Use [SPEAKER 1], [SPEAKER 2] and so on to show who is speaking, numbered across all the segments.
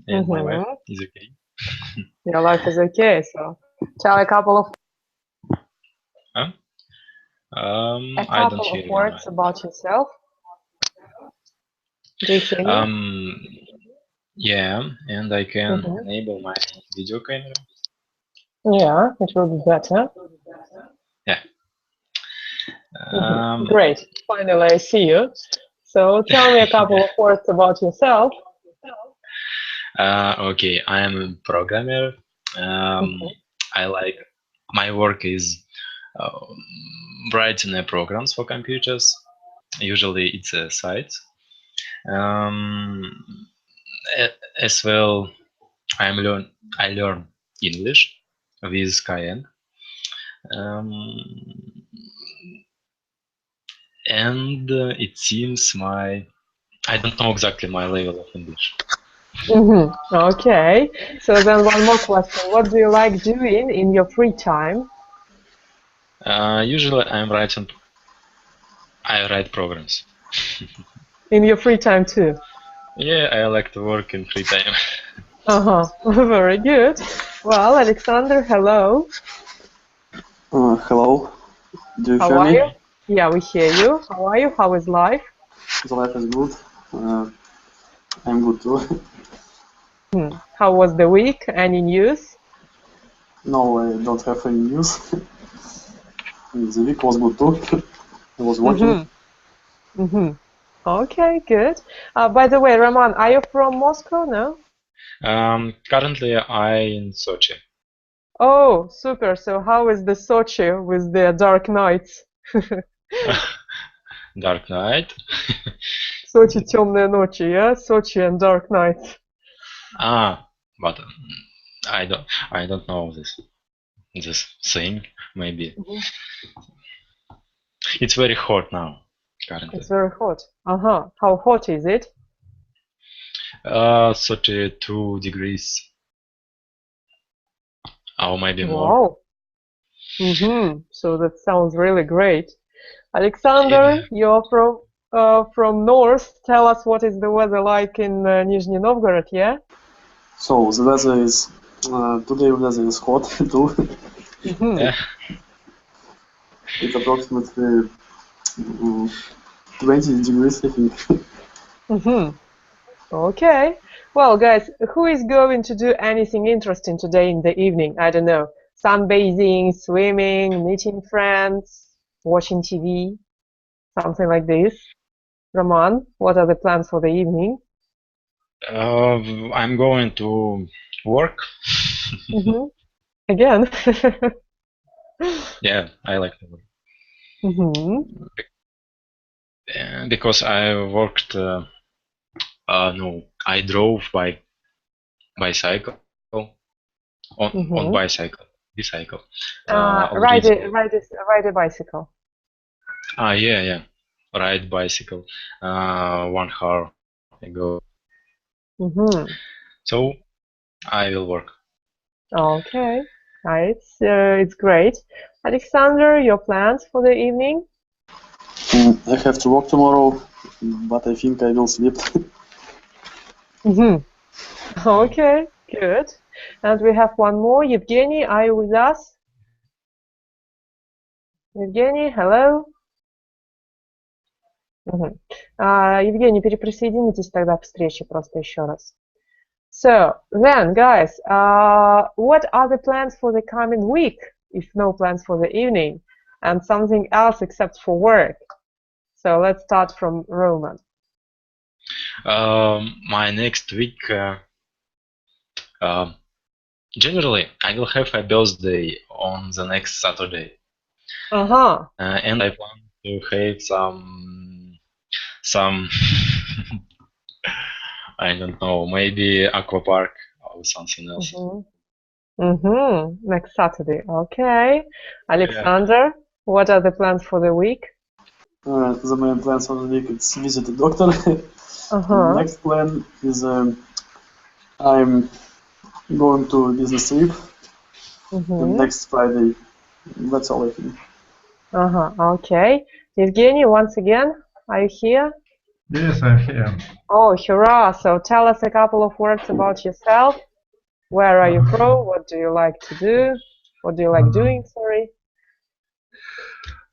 [SPEAKER 1] and my wife is okay.
[SPEAKER 2] Your life is okay, so tell a couple of
[SPEAKER 1] Huh?
[SPEAKER 2] a
[SPEAKER 1] I don't
[SPEAKER 2] couple of
[SPEAKER 1] hear you
[SPEAKER 2] words about yourself. Do you hear
[SPEAKER 1] now.
[SPEAKER 2] me?
[SPEAKER 1] Yeah, and I can
[SPEAKER 2] Mhm.
[SPEAKER 1] enable my video camera.
[SPEAKER 2] Yeah, it will be better.
[SPEAKER 1] Yeah. Um,
[SPEAKER 2] Great. Finally, I see you. So tell me a couple of words about yourself.
[SPEAKER 1] okay, I am a programmer. I like my work is writing programs for computers. Usually, it's a site. Um, as well, I learn English with Skyeng. Um, and it seems I don't know exactly my level of English.
[SPEAKER 2] Okay. So then one more question. What do you like doing in your free time?
[SPEAKER 1] Usually I write programs.
[SPEAKER 2] In your free time too?
[SPEAKER 1] Yeah, I like to work in free time.
[SPEAKER 2] Very good. Well, Alexander, hello.
[SPEAKER 3] Hello, do you
[SPEAKER 2] How
[SPEAKER 3] hear
[SPEAKER 2] are
[SPEAKER 3] me?
[SPEAKER 2] you? Yeah, we hear you. How are you? How is life?
[SPEAKER 3] The life is good. I'm good too.
[SPEAKER 2] How was the week? Any news?
[SPEAKER 3] No, I don't have any news. The week was good too. I was working.
[SPEAKER 2] Okay, good. By the way, Roman, are you from Moscow? No?
[SPEAKER 1] Currently, I in Sochi.
[SPEAKER 2] Oh, super. So how is the Sochi with the dark nights?
[SPEAKER 1] Dark Knight.
[SPEAKER 2] Sochi темные ночи, yeah? Sochi and dark nights.
[SPEAKER 1] But I don't know this thing. Maybe it's very hot now currently.
[SPEAKER 2] It's very hot. How hot is it?
[SPEAKER 1] 32 degrees, or maybe more.
[SPEAKER 2] Wow. So that sounds really great. Alexander,
[SPEAKER 1] Yeah.
[SPEAKER 2] you're from north. Tell us what is the weather like in Nizhny Novgorod, yeah?
[SPEAKER 3] So the weather is today weather is hot too.
[SPEAKER 1] Yeah.
[SPEAKER 3] It's approximately 20 degrees, I think.
[SPEAKER 2] Okay. Well, guys, who is going to do anything interesting today in the evening? I don't know. Sunbathing, swimming, meeting friends, watching TV, something like this. Roman, what are the plans for the evening?
[SPEAKER 1] I'm going to work.
[SPEAKER 2] Again.
[SPEAKER 1] Yeah, I like to work.
[SPEAKER 2] Mm-hmm.
[SPEAKER 1] Because I worked. No, I drove by bicycle on bicycle.
[SPEAKER 2] Ride
[SPEAKER 1] Already.
[SPEAKER 2] a bicycle.
[SPEAKER 1] Yeah. Ride bicycle. 1 hour ago. So I will work.
[SPEAKER 2] Okay. It's great. Alexander, your plans for the evening?
[SPEAKER 3] I have to work tomorrow, but I think I will sleep.
[SPEAKER 2] Okay, good. And we have one more. Evgeny, are you with us? Евгений, hello? Евгений, переприсоединитесь тогда к встрече просто еще раз. So, then, guys, what are the plans for the coming week, if no plans for the evening, and something else except for work? So, let's start from Roman.
[SPEAKER 1] My next week, generally, I will have a birthday on the next Saturday. And I plan to have some I don't know, maybe aqua park or something else.
[SPEAKER 2] Next Saturday. Okay. Alexander, what are the plans for the week?
[SPEAKER 3] The main plans for the week is visit the doctor. The next plan is I'm going to a business trip next Friday. That's all I think.
[SPEAKER 2] Okay. Evgeny, once again, are you here?
[SPEAKER 4] Yes, I'm here.
[SPEAKER 2] Oh, hurrah! So tell us a couple of words about yourself. Where are you from? What do you like to do? What do you like doing? Sorry.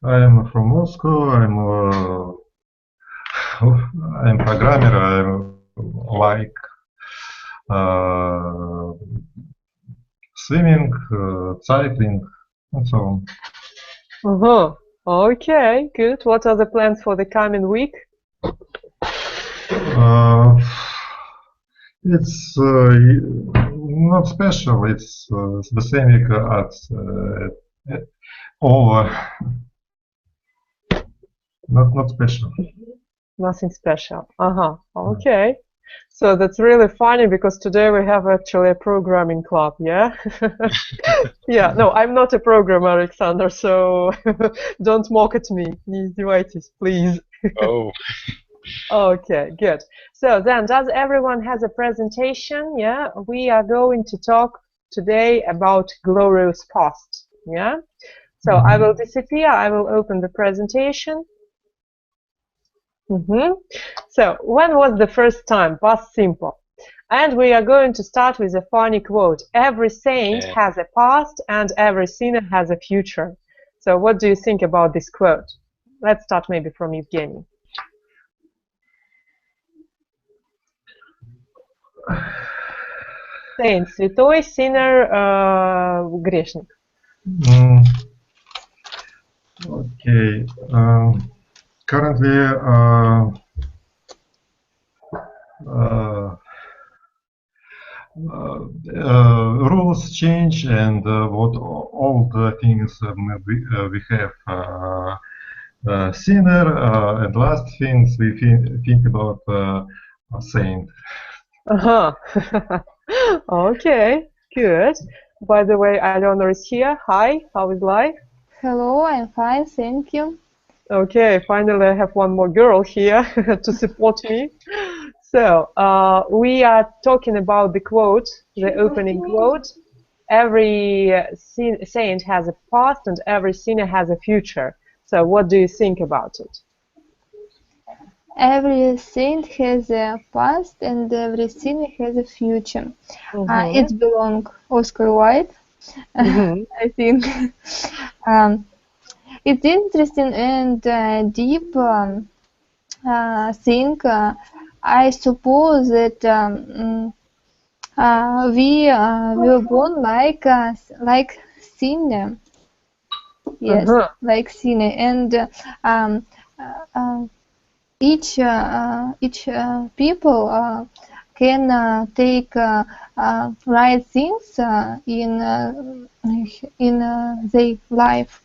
[SPEAKER 4] I'm from Moscow. I'm programmer. I like swimming, cycling, and so on.
[SPEAKER 2] Uh-huh. Okay, good. What are the plans for the coming week?
[SPEAKER 4] It's not special. It's the same week at over. Not special.
[SPEAKER 2] Nothing special. Uh-huh. Okay. So that's really funny because today we have actually a programming club, yeah? Yeah, no, I'm not a programmer, Alexander, so don't mock at me. Не издевайтесь, please.
[SPEAKER 1] Oh.
[SPEAKER 2] Okay, good. So then, does everyone has a presentation? Yeah, we are going to talk today about glorious past. Yeah, so I will disappear. I will open the presentation. So, when was the first time? Past simple. And we are going to start with a funny quote. Every saint has a past and every sinner has a future. So, what do you think about this quote? Let's start maybe from Evgeny. Saint, святой, sinner, грешник.
[SPEAKER 4] Okay. Currently, rules change, and what all the things we have sinner, and last things we think about saint.
[SPEAKER 2] Okay, good. By the way, Alona is here. Hi, how is life?
[SPEAKER 5] Hello, I'm fine, thank you.
[SPEAKER 2] Okay, finally I have one more girl here to support me. So, we are talking about the quote, the opening quote. Every saint has a past and every sinner has a future. So, what do you think about it?
[SPEAKER 5] Every saint has a past and every sinner has a future. It belongs Oscar Wilde, I think. It's interesting and deep thing. I suppose that we were born like sinner. Yes, like sinner, and each people can take right things in their life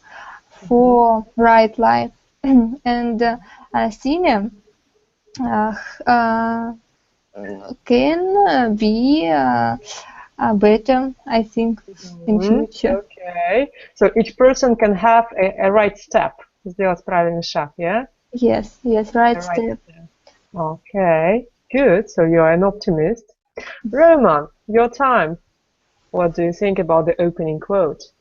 [SPEAKER 5] for right life, and sinner can be better, I think, in future.
[SPEAKER 2] Okay, so each person can have a right step, сделать правильный шаг, yeah?
[SPEAKER 5] Yes, right step.
[SPEAKER 2] Okay, good. So you are an optimist. Roman, your time. What do you think about the opening quote?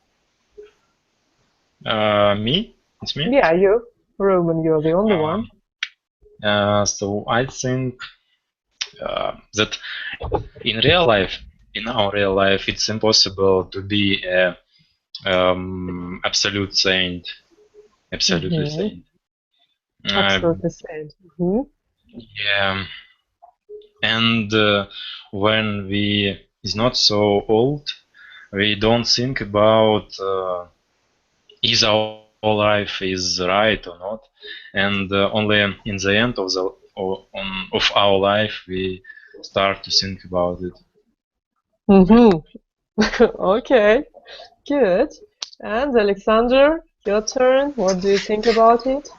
[SPEAKER 1] Me? It's me?
[SPEAKER 2] Yeah, you. Roman, you're the only one.
[SPEAKER 1] So I think that in our real life, it's impossible to be a absolute saint. Absolutely saint.
[SPEAKER 2] Absolutely saint.
[SPEAKER 1] Yeah. And when we is not so old, we don't think about is our life is right or not, and only in the end of our life we start to think about it.
[SPEAKER 2] Okay, good. And Alexander, your turn. What do you think about it?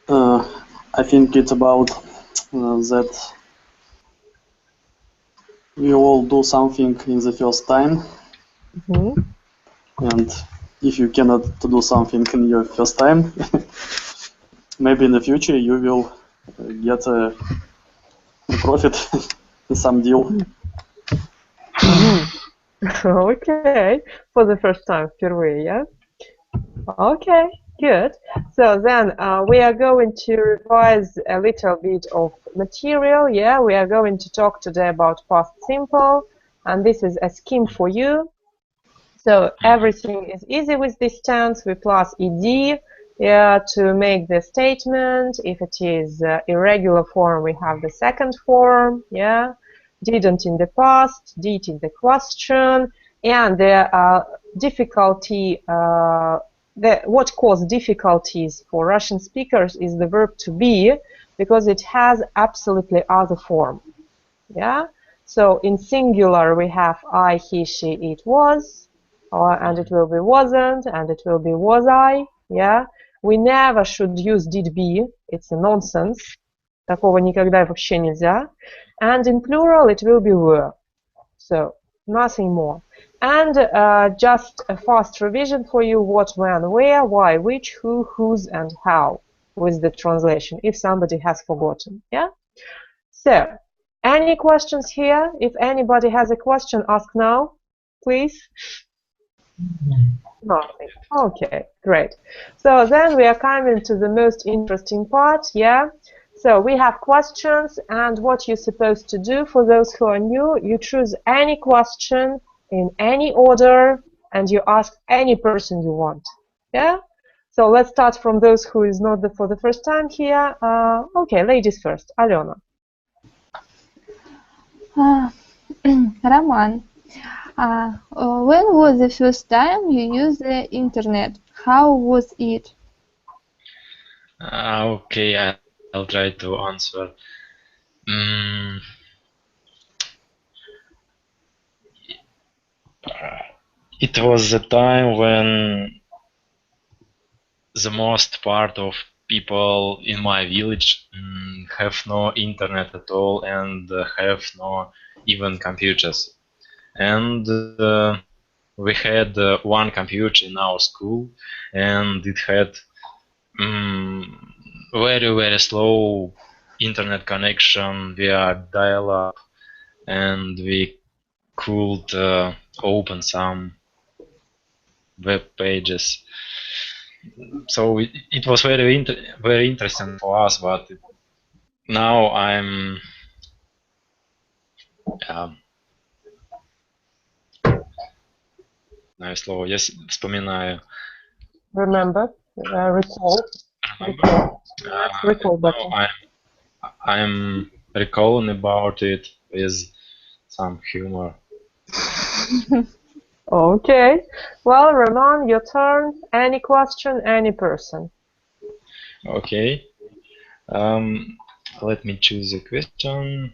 [SPEAKER 3] I think it's about that we all do something in the first time, and if you cannot do something in your first time, maybe in the future you will get a profit in some deal.
[SPEAKER 2] Okay, for the first time, впервые, yeah? Okay, Good. So then we are going to revise a little bit of material. Yeah, we are going to talk today about past simple, and this is a scheme for you. So everything is easy with this tense. We plus ed to make the statement. If it is irregular form, we have the second form. Yeah, didn't in the past, did in the question, and the difficulty. What caused difficulties for Russian speakers is the verb to be, because it has absolutely other form. Yeah. So in singular we have I, he, she, it was. And it will be wasn't, and it will be was I, yeah. We never should use did be, it's a nonsense. Такого никогда вообще нельзя. And in plural it will be were. So, nothing more. And just a fast revision for you, what, when, where, why, which, who, whose, and how, with the translation, if somebody has forgotten, yeah? So, any questions here? If anybody has a question, ask now, please. Nothing. Okay, great. So then we are coming to the most interesting part, yeah? So we have questions, and what you're supposed to do for those who are new, you choose any question in any order, and you ask any person you want, yeah? So let's start from those who is not for the first time here. Okay, ladies first. Alena.
[SPEAKER 5] Roman, when was the first time you used the internet? How was it?
[SPEAKER 1] Okay, I'll try to answer. It was a time when the most part of people in my village have no internet at all and have no even computers. And we had one computer in our school, and it had very, very slow internet connection via dial-up, and we could open some web pages. So it was very interesting for us, but now I'm слово я вспоминаю.
[SPEAKER 2] Remember, recall. Recall
[SPEAKER 1] Now I'm recalling about it with some humor.
[SPEAKER 2] Okay. Well, Roman, your turn. Any question, any person.
[SPEAKER 1] Okay. Let me choose a question.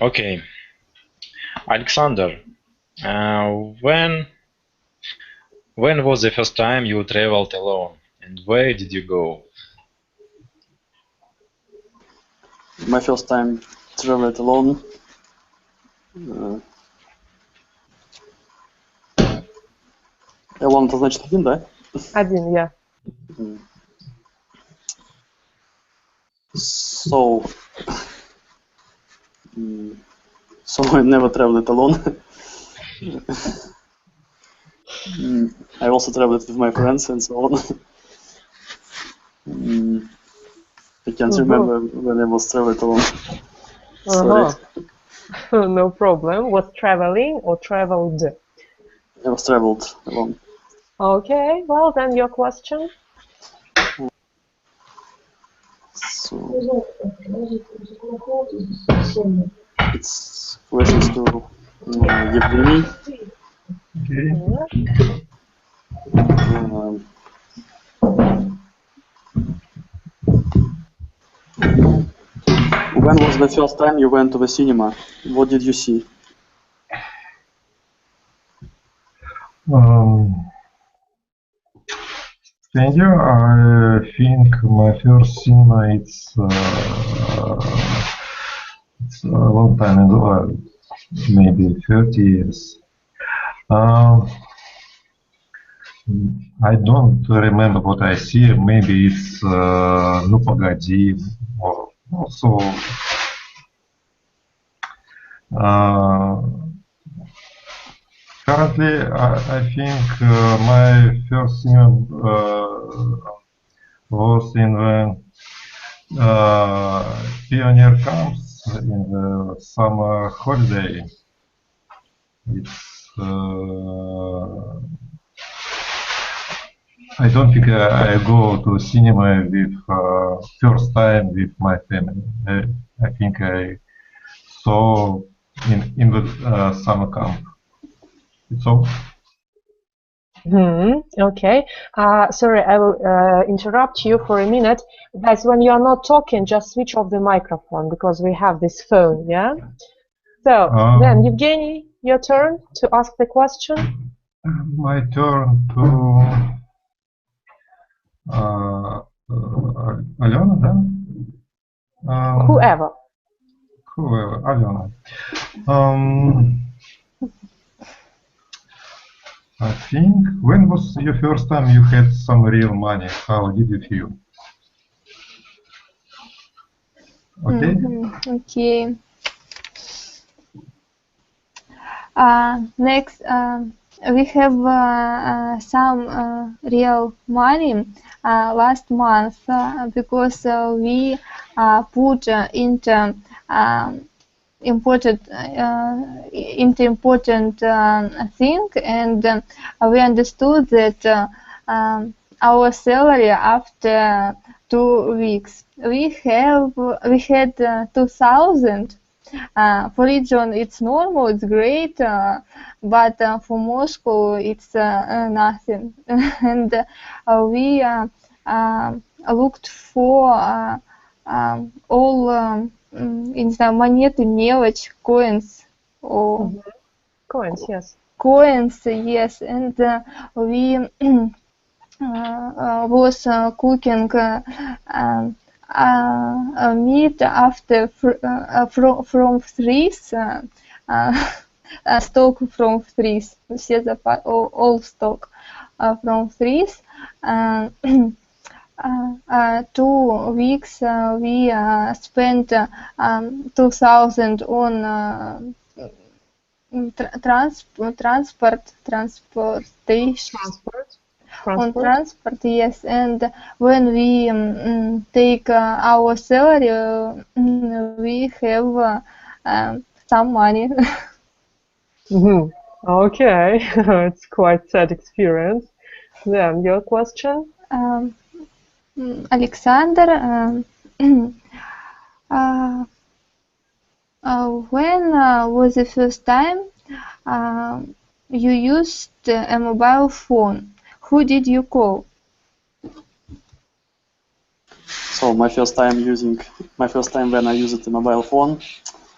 [SPEAKER 1] Okay. Alexander, when was the first time you traveled alone, and where did you go?
[SPEAKER 3] My first time traveled alone. Alone это значит один, да?
[SPEAKER 2] Один, yeah.
[SPEAKER 3] So I never traveled alone. I also traveled with my friends and so on. I can't remember when I was traveled alone. Sorry.
[SPEAKER 2] No problem. Was traveling or traveled?
[SPEAKER 3] I was traveled alone.
[SPEAKER 2] Okay, well then your question.
[SPEAKER 3] So it's questions to Evgeny. When was the first time you went to the cinema? What did you see?
[SPEAKER 4] Thank you. I think my first cinema it's a long time ago, maybe 30 years. I don't remember what I see. Maybe it's Ну погоди, or also Honestly, I think my first cinema was in the pioneer camps in the summer holiday. It's I don't think I go to cinema with first time with my family. I think I saw in the summer camp. It's all.
[SPEAKER 2] Okay. Sorry, I will interrupt you for a minute. Guys, when you are not talking, just switch off the microphone because we have this phone, yeah? So, then, Evgeny, your turn to ask the question.
[SPEAKER 4] My turn to Alena, да?
[SPEAKER 2] Whoever.
[SPEAKER 4] Whoever, Alena. I think, when was your first time you had some real money? How did you feel? Okay?
[SPEAKER 5] Okay. Next, we have some real money last month because we put into important thing, and we understood that our salary after 2 weeks we had 2,000. For region it's normal, it's great, but for Moscow it's nothing. And we looked for all я не знаю, монеты, мелочь, coins.
[SPEAKER 2] Coins, yes.
[SPEAKER 5] Coins, yes, and we was cooking meat after from trees, stock from trees, all stock from trees. 2 weeks we spent 2,000 on transportation. On transport, yes, and when we take our salary, we have some money.
[SPEAKER 2] Okay, it's quite sad experience. Then your question?
[SPEAKER 5] Alexander, when was the first time you used a mobile phone? Who did you call?
[SPEAKER 3] So my first time when I used a mobile phone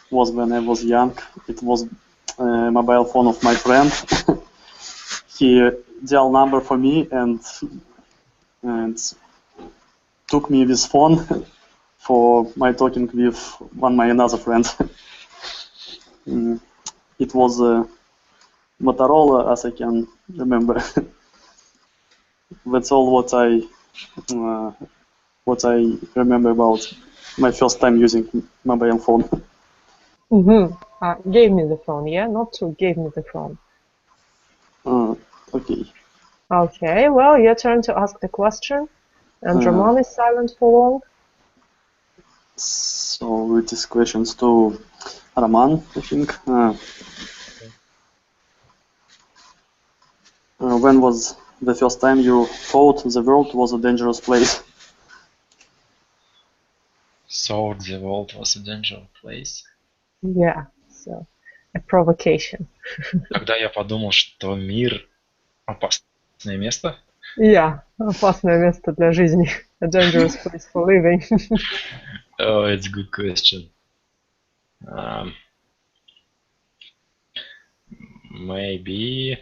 [SPEAKER 3] was when I was young. It was a mobile phone of my friend. He dialed number for me and took me this phone for my talking with my another friend. It was a Motorola, as I can remember. That's all what I remember about my first time using mobile phone.
[SPEAKER 2] Gave me the phone, yeah? Not to gave me the phone.
[SPEAKER 3] Okay.
[SPEAKER 2] Okay, well, your turn to ask the question. And Roman is silent for long.
[SPEAKER 3] So it is questions to Roman, I think. When was the first time you thought the world was a dangerous place?
[SPEAKER 1] Thought the world was a dangerous place?
[SPEAKER 2] Yeah, so a provocation.
[SPEAKER 1] Когда я подумал, что мир опасное место?
[SPEAKER 2] Yeah, опасное место для жизни. A dangerous place for living.
[SPEAKER 1] Oh, it's a good question. Maybe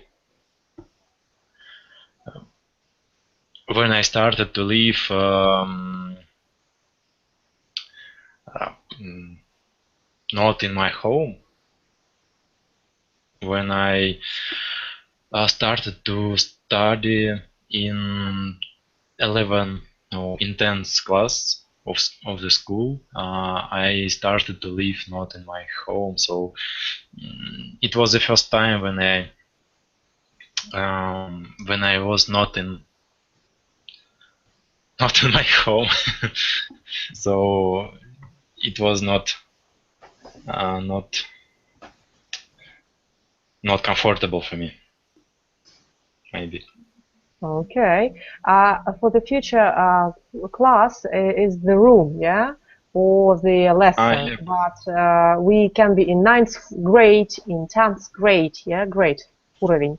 [SPEAKER 1] when I started to live not in my home, when I started to study in 11 or in 10th class of the school, I started to live not in my home. So it was the first time when I when I was not in my home, so it was not comfortable for me, maybe.
[SPEAKER 2] Okay. For the future, class is the room, yeah, or the lesson.
[SPEAKER 1] Yeah.
[SPEAKER 2] But we can be in 9th grade, in 10th grade, yeah, grade, уровень.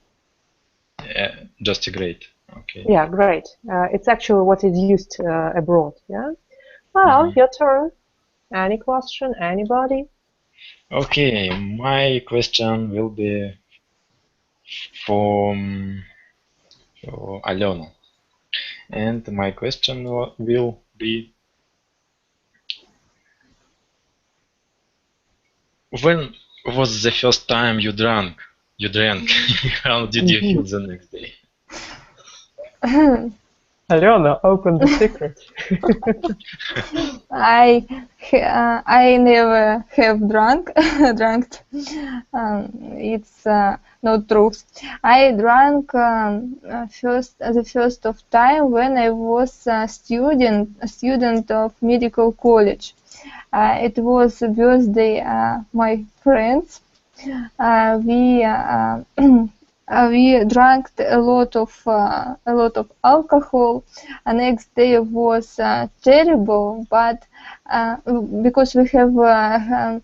[SPEAKER 1] Just a grade. Okay.
[SPEAKER 2] Yeah, great. It's actually what is used abroad, yeah. Well, your turn. Any question, anybody?
[SPEAKER 1] Okay, my question will be for Alena. And my question will be, when was the first time you drank? How did you feel the next day?
[SPEAKER 2] Alena, open the secret.
[SPEAKER 5] I never have drunk. It's not truth. I drank the first of time when I was a student of medical college. It was the birthday my friends. We drank a lot of alcohol. Next day was terrible, but because we have a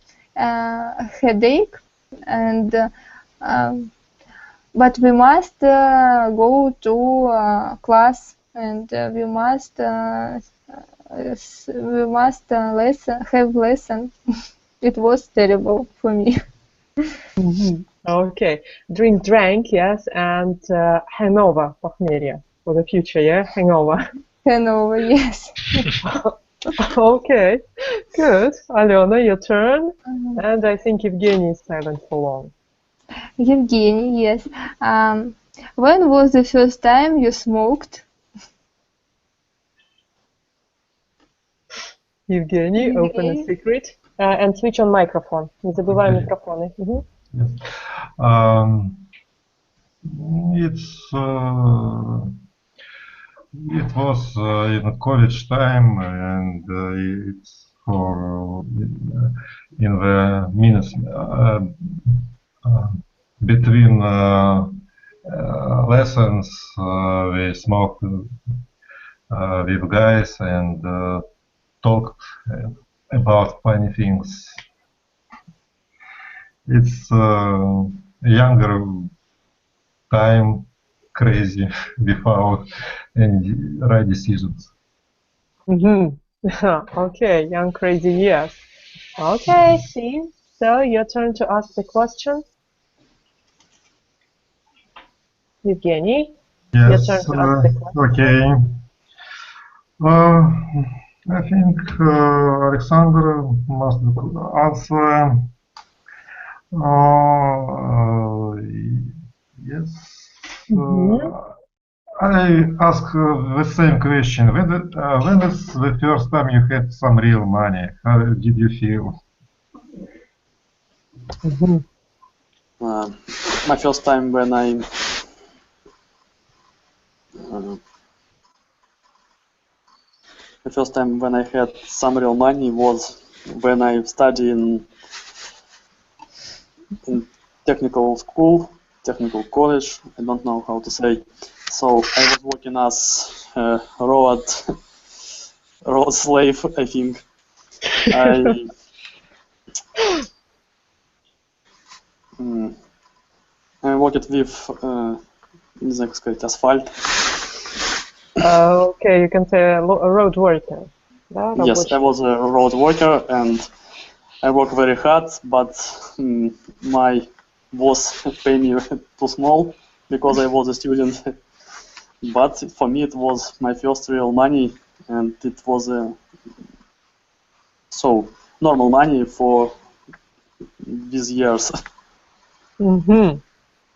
[SPEAKER 5] headache, and but we must go to class, and we must have lesson. It was terrible for me.
[SPEAKER 2] Okay. Drank, yes, and hangover, похмелье. For the future, yeah, hangover.
[SPEAKER 5] Hangover, yes.
[SPEAKER 2] Okay, good. Alena, your turn. And I think Evgeny is silent for long.
[SPEAKER 5] Evgeny, yes. When was the first time you smoked?
[SPEAKER 2] Evgeny, open a secret. And switch on microphone. Не забывай микрофоны.
[SPEAKER 4] Yes. It was in college time, and it's for in the minutes between lessons. We smoked with guys and talked about funny things. It's younger time, crazy, without any right decisions.
[SPEAKER 2] Okay, young crazy years. Okay, see. So your turn to ask the question. Evgeny, your
[SPEAKER 4] Yes,
[SPEAKER 2] turn to ask the question.
[SPEAKER 4] okay. I think Alexander must answer. Yes. I ask the same question. When is the first time you had some real money? How did you feel?
[SPEAKER 3] My first time when I had some real money was when I studied in technical school, technical college. I don't know how to say. So I was working as a road slave, I think. I worked with, не знаю, как сказать, asphalt.
[SPEAKER 2] Okay, you can say a road worker.
[SPEAKER 3] Yes, I was a road worker and I work very hard, but my boss paid me too small because I was a student. But for me, it was my first real money, and it was so normal money for these years.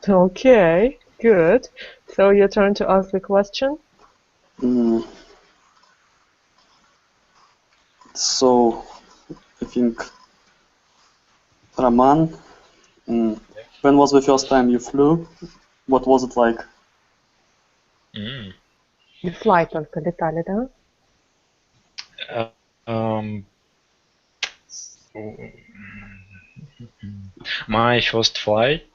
[SPEAKER 2] Okay, good. So your turn to ask the question.
[SPEAKER 3] So I think Roman, when was the first time you flew? what was it like?
[SPEAKER 2] Fly только летали, да?
[SPEAKER 1] My first flight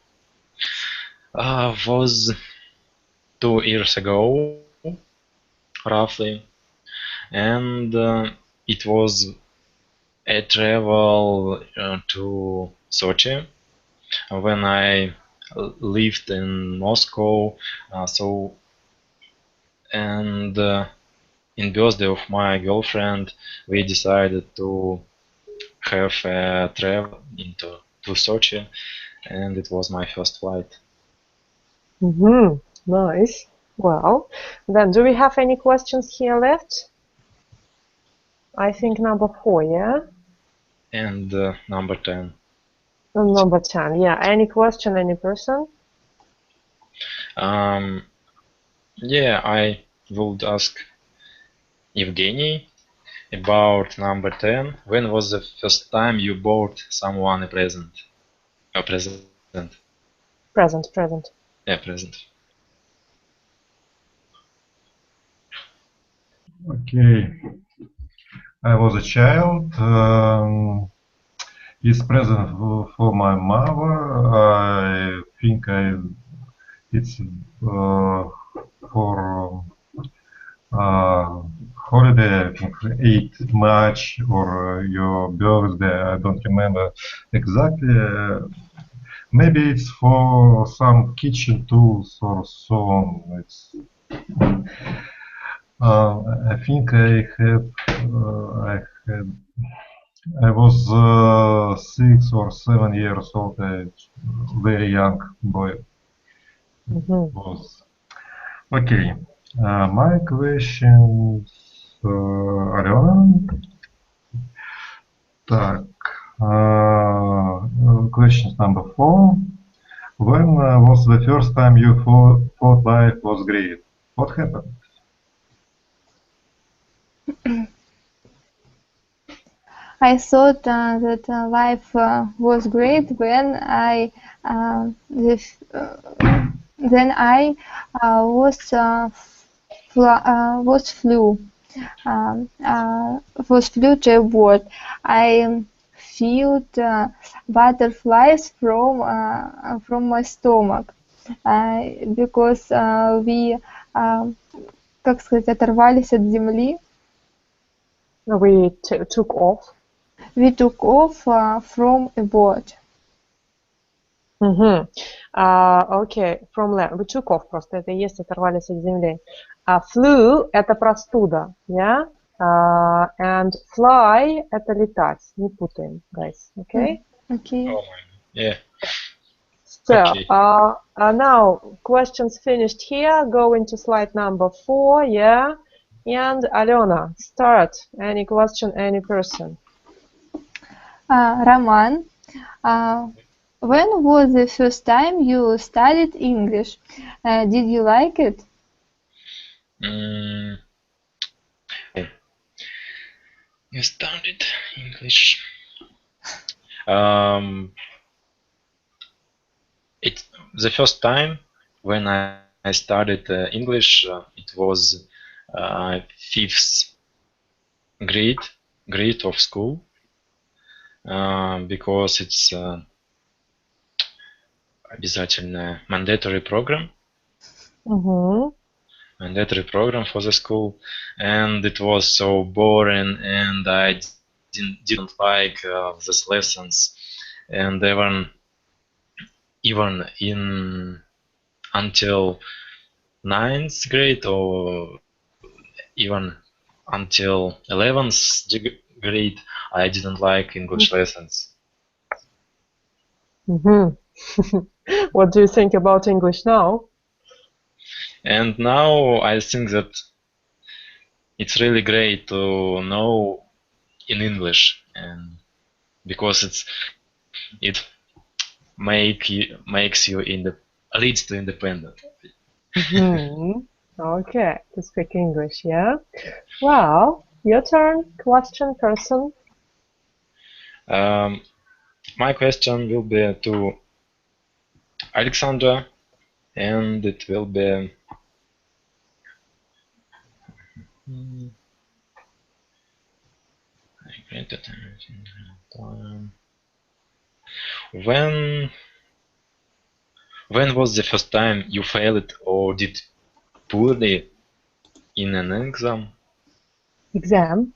[SPEAKER 1] was 2 years ago, roughly, and it was a travel to Sochi when I lived in Moscow. And in birthday of my girlfriend, we decided to have a travel to Sochi, and it was my first flight.
[SPEAKER 2] Nice. Well, then do we have any questions here left? I think number 4, yeah?
[SPEAKER 1] And number 10.
[SPEAKER 2] Number 10, yeah. Any question, any person?
[SPEAKER 1] Yeah, I would ask Evgeny about number 10. When was the first time you bought someone a present? A present.
[SPEAKER 2] Present.
[SPEAKER 1] Yeah, present.
[SPEAKER 4] Okay. I was a child. It's present for my mother. I think it's for holiday, I think 8 March or your birthday. I don't remember exactly. Maybe it's for some kitchen tools or so on. I think I was 6 or 7 years old, a very young boy. Was. Okay, my questions, Alena. Так, questions number 4. When was the first time you thought life was great? What happened?
[SPEAKER 5] I thought that life was great when was flew to a bird. I felt butterflies from my stomach because we, как сказать, оторвались от земли.
[SPEAKER 2] We took off.
[SPEAKER 5] We took off from a boat.
[SPEAKER 2] Okay, from land. We took off просто, это и есть оторвались от земли. Flew – это простуда, yeah? And fly – это летать. Не путаем, guys, okay?
[SPEAKER 5] Okay.
[SPEAKER 1] Oh my, yeah.
[SPEAKER 2] So,
[SPEAKER 1] Okay.
[SPEAKER 2] now, questions finished here. Go into slide number 4, yeah? And Alena, start. Any question, any person?
[SPEAKER 5] Roman, when was the first time you studied English? Did you like it?
[SPEAKER 1] You studied English. The first time when I studied English, it was 5th grade of school, because it's обязательно mandatory program. Mandatory program for the school, and it was so boring, and I didn't like these lessons, and even in until 9th grade or even until 11th grade, I didn't like English lessons.
[SPEAKER 2] What do you think about English now?
[SPEAKER 1] And now I think that it's really great to know in English, and because it makes you leads to independent.
[SPEAKER 2] Okay, to speak English, yeah? Well, your turn. Question, person.
[SPEAKER 1] My question will be to Alexandra and it will be when was the first time you failed or did poorly in an exam?
[SPEAKER 2] Exam.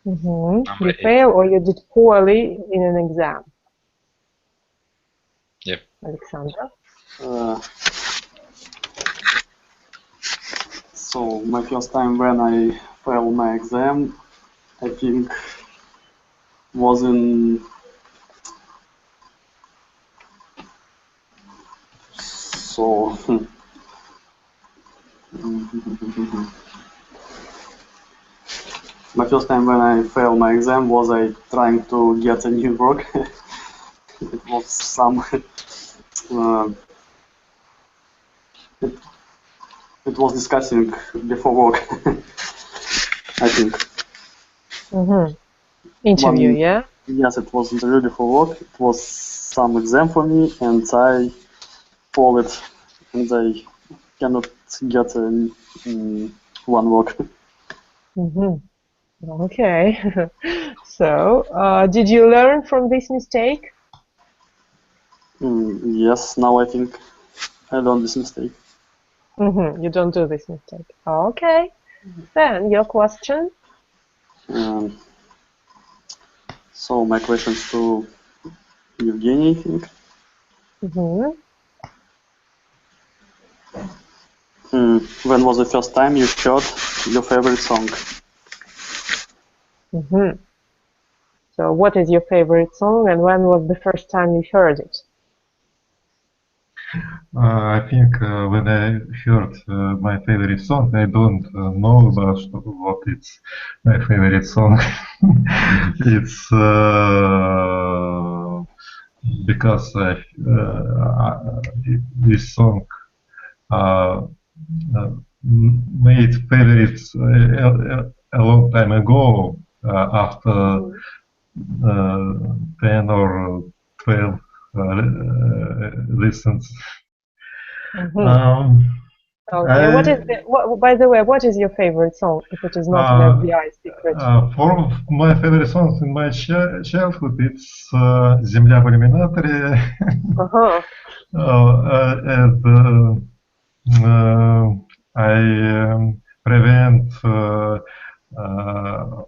[SPEAKER 1] Number
[SPEAKER 2] You
[SPEAKER 1] 8.
[SPEAKER 2] fail or you did poorly in an exam?
[SPEAKER 1] Yep.
[SPEAKER 2] Alexander?
[SPEAKER 3] So my first time when I failed my exam, I think was in my first time when I failed my exam was I trying to get a new work. It was some it was discussing before work. I think.
[SPEAKER 2] Interview, yeah?
[SPEAKER 3] Yes, it was interview before work. It was some exam for me, and I failed it, and I cannot get one work.
[SPEAKER 2] Okay. So, did you learn from this mistake?
[SPEAKER 3] Yes, now I think I learned this mistake.
[SPEAKER 2] You don't do this mistake. Okay. Then, your question?
[SPEAKER 3] So my questions to Evgeny, I think. When was the first time you heard your favorite song?
[SPEAKER 2] So, what is your favorite song and when was the first time you heard it?
[SPEAKER 4] I think when I heard my favorite song, I don't know about what it's my favorite song. It's because this song made favorites a long time ago, after 10 or 12 listens.
[SPEAKER 2] Okay. By the way, what is your favorite song, if it is not an FBI secret?
[SPEAKER 4] For my favorite songs in my childhood, it's «Земля в иллюминаторе», and I prevent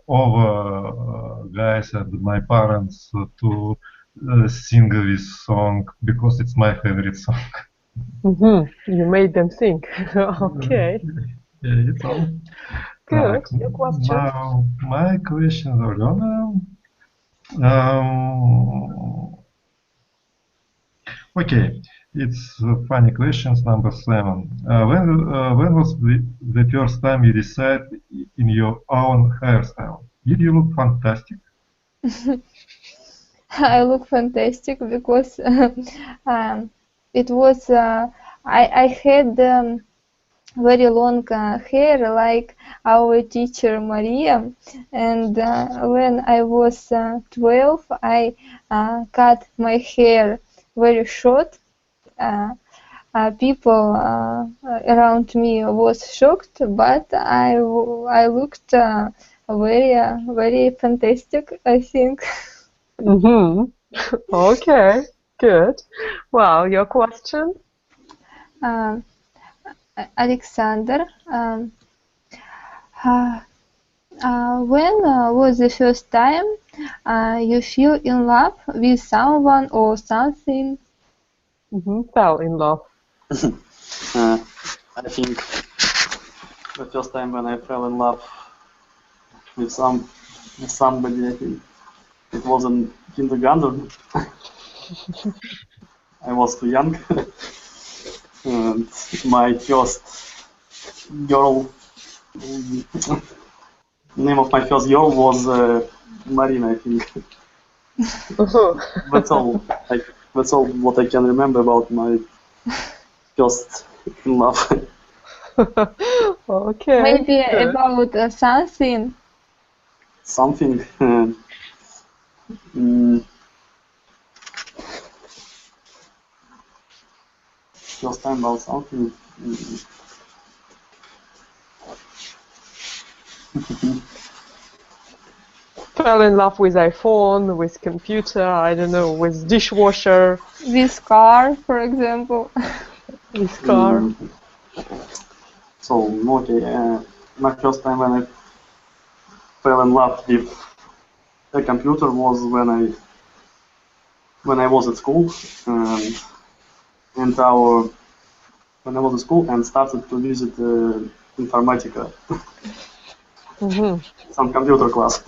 [SPEAKER 4] all guys and my parents to sing this song because it's my favorite song.
[SPEAKER 2] You made them think. Okay.
[SPEAKER 4] Yeah, it's all.
[SPEAKER 2] Good. Your question.
[SPEAKER 4] Now my questions are gonna. Okay, it's funny questions number 7. When was the first time you decided in your own hairstyle? Did you look fantastic?
[SPEAKER 5] I look fantastic because it was I had very long hair like our teacher Maria, and when I was 12 I cut my hair very short. People around me was shocked, but I looked very fantastic, I think.
[SPEAKER 2] Okay, good. Well, your question?
[SPEAKER 5] Alexander, when was the first time you feel in love with someone or something?
[SPEAKER 2] Fell in love.
[SPEAKER 3] I think the first time when I fell in love with somebody, I think it was in kindergarten. I was too young, and my first girl, name of my first girl was Marina, I think. That's all. That's all what I can remember about my first in love.
[SPEAKER 2] Okay.
[SPEAKER 5] Maybe
[SPEAKER 2] good.
[SPEAKER 5] about something.
[SPEAKER 3] Something. time about something.
[SPEAKER 2] Fell in love with iPhone, with computer, I don't know, with dishwasher.
[SPEAKER 5] This car, for example.
[SPEAKER 2] With car.
[SPEAKER 3] So, okay, my first time when I fell in love with a computer was when I was at school, and when I was at school and started to visit Informatica, some computer class.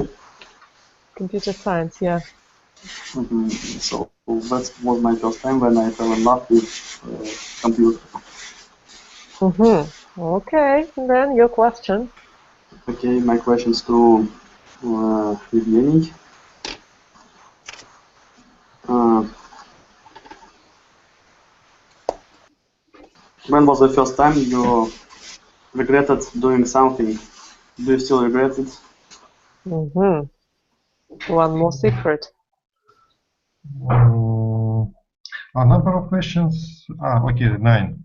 [SPEAKER 2] Computer science, yeah.
[SPEAKER 3] So that was my first time when I fell in love with computer.
[SPEAKER 2] Okay, then your question.
[SPEAKER 3] Okay, my questions to Evgeny. When was the first time you regretted doing something? Do you still regret it?
[SPEAKER 2] One more secret.
[SPEAKER 4] A number of questions. Okay, 9.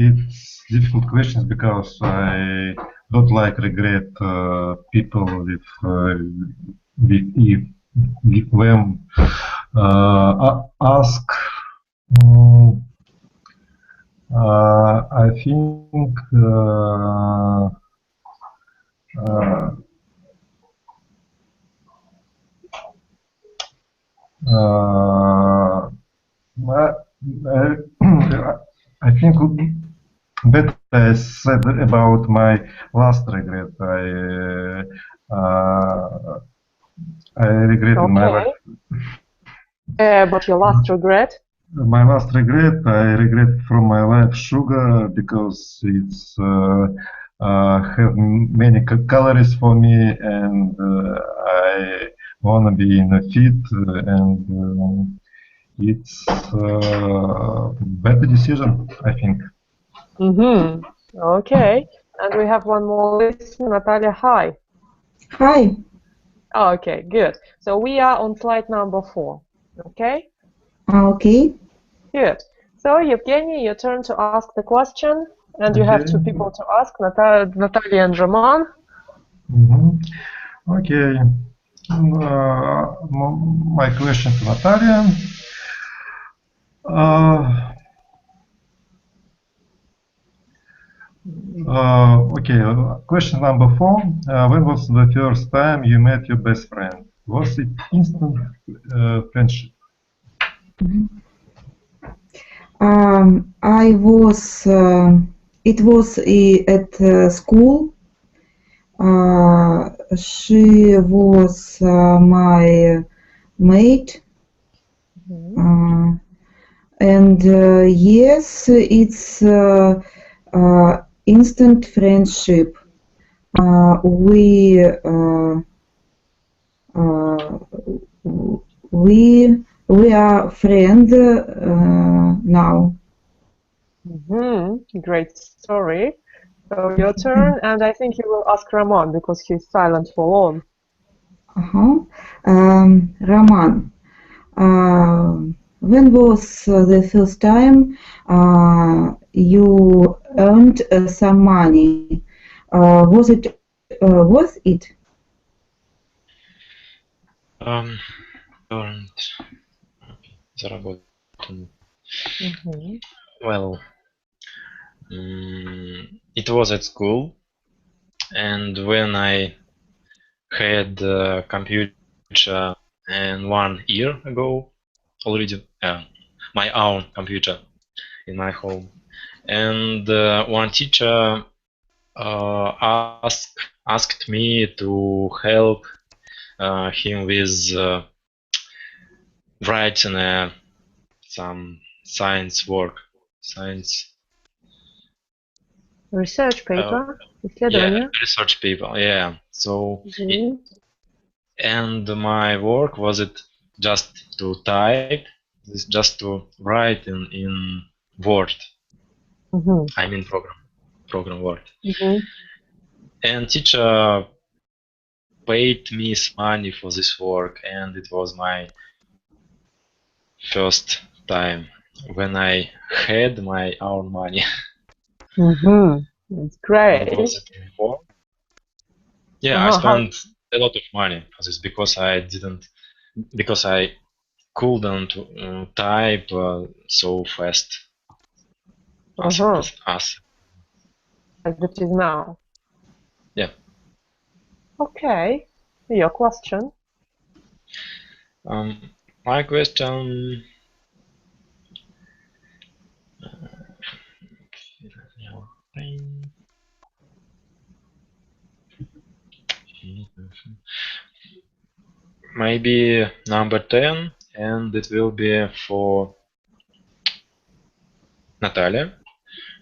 [SPEAKER 4] It's difficult questions because I don't like regret people with them ask. I think I think better I said about my last regret. I regret in my life.
[SPEAKER 2] But your last regret?
[SPEAKER 4] My last regret, I regret from my life sugar because it's have many calories for me, and I wanna be in a fit, and it's better decision, I think.
[SPEAKER 2] Okay, and we have one more listener, Natalia. Hi.
[SPEAKER 6] Hi.
[SPEAKER 2] Oh, okay, good. So we are on slide number 4. Okay.
[SPEAKER 6] Okay.
[SPEAKER 2] Good. So Evgeny, your turn to ask the question, and you have 2 people to ask, Natalia and Roman.
[SPEAKER 4] Okay. My question to Natalia. Okay, question number 4. When was the first time you met your best friend? Was it instant friendship?
[SPEAKER 6] I was. It was at school. She was my mate, and yes, it's instant friendship. We are friends now.
[SPEAKER 2] Great story. So your turn, and I think you will ask Roman because he's silent for long.
[SPEAKER 6] Roman, when was the first time you earned some money? Was it worth it?
[SPEAKER 1] Well, it was at school, and when I had a computer and 1 year ago already, my own computer in my home, and one teacher asked me to help him with writing some science work,
[SPEAKER 2] Research paper,
[SPEAKER 1] research paper, yeah. So, and my work was it just to type, just to write in Word, I mean program. program worked. And teacher paid me money for this work, and it was my first time when I had my own money.
[SPEAKER 2] That's great.
[SPEAKER 1] Was it before? Yeah, I spent a lot of money for this because I couldn't type so fast as
[SPEAKER 2] it is now.
[SPEAKER 1] Yeah.
[SPEAKER 2] Okay. Your question.
[SPEAKER 1] My question. Maybe number 10, and it will be for Natalia.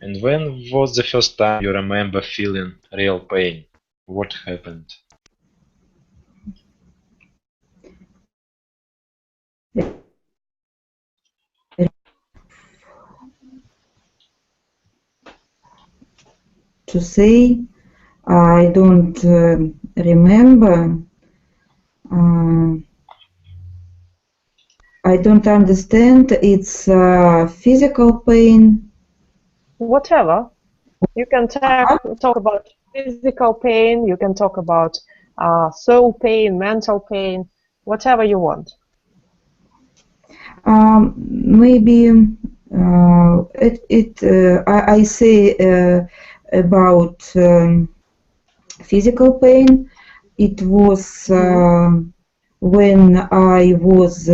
[SPEAKER 1] And when was the first time you remember feeling real pain? What happened?
[SPEAKER 6] To say, I don't remember. I don't understand. It's physical pain.
[SPEAKER 2] Whatever. You can talk about physical pain. You can talk about soul pain, mental pain, whatever you want.
[SPEAKER 6] Maybe I say about physical pain. It was when I was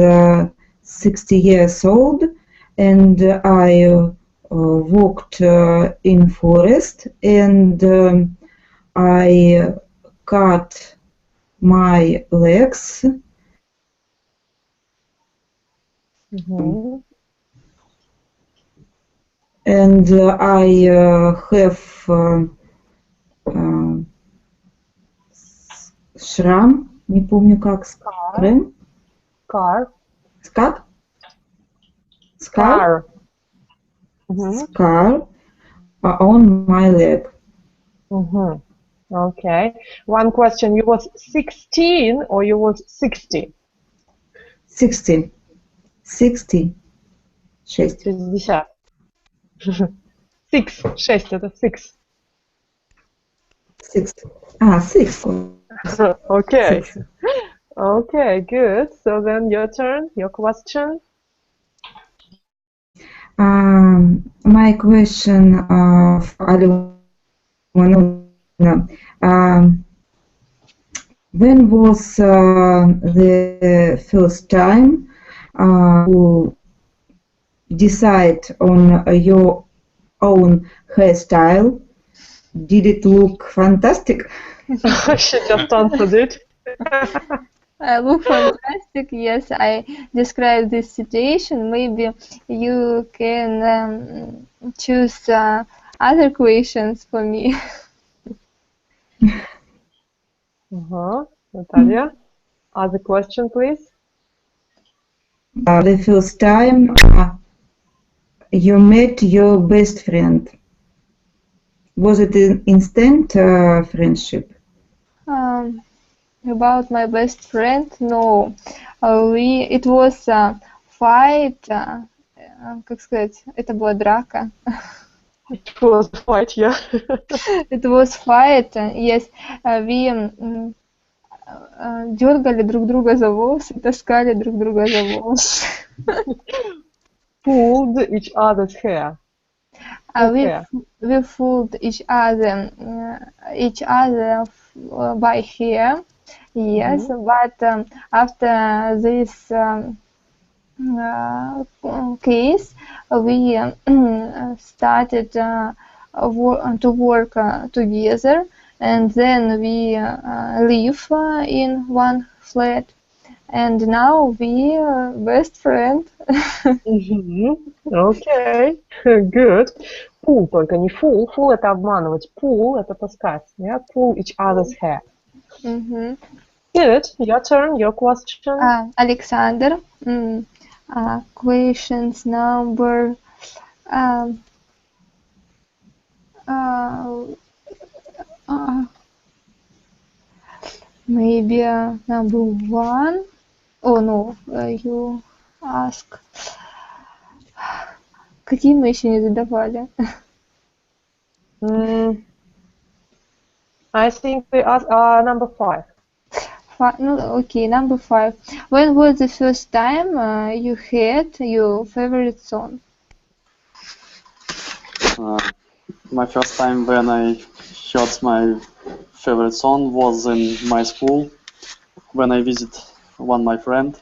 [SPEAKER 6] 60 years old, and I walked in forest, and I cut my legs. And I have шрам, не помню как,
[SPEAKER 2] Scar.
[SPEAKER 6] Scar on my leg.
[SPEAKER 2] Okay. One question. You was 16 or you was 60?
[SPEAKER 6] 60. 60. 6.
[SPEAKER 2] 60. 6. 6. Это 6.
[SPEAKER 6] 6. Ah, 6.
[SPEAKER 2] Okay.
[SPEAKER 6] 6.
[SPEAKER 2] Okay, good. So then your turn, your question.
[SPEAKER 6] My question for Alena. When was the first time you decide on your own hairstyle? Did it look fantastic?
[SPEAKER 2] She just answered it.
[SPEAKER 5] Look fantastic. Yes, I described this situation. Maybe you can choose other questions for me.
[SPEAKER 2] Natalia, other question, please.
[SPEAKER 6] The first time you met your best friend, was it an instant friendship?
[SPEAKER 5] About my best friend, no. It was a fight. Как сказать? Это была драка.
[SPEAKER 2] It was a fight, yeah.
[SPEAKER 5] It was fight. Yes, we дергали друг друга за волосы, таскали друг друга за волосы.
[SPEAKER 2] Pulled each other's hair.
[SPEAKER 5] We pulled each other by hair. Yes, but after this case, we started to work together, and then we live in one flat, and now we best friend.
[SPEAKER 2] Okay, good. Pull, только не fool. Fool это обманывать. Pull это таскать. Yeah? Pull each other's hair. Good. Your turn. Your question.
[SPEAKER 5] Alexander. Questions number Uh, uh, Maybe number one. Oh no, you ask. Какие мы еще не задавали?
[SPEAKER 2] I think we asked number 5.
[SPEAKER 5] No, okay, number 5. When was the first time you had your favorite song?
[SPEAKER 3] My first time when I heard my favorite song was in my school when I visit my friend.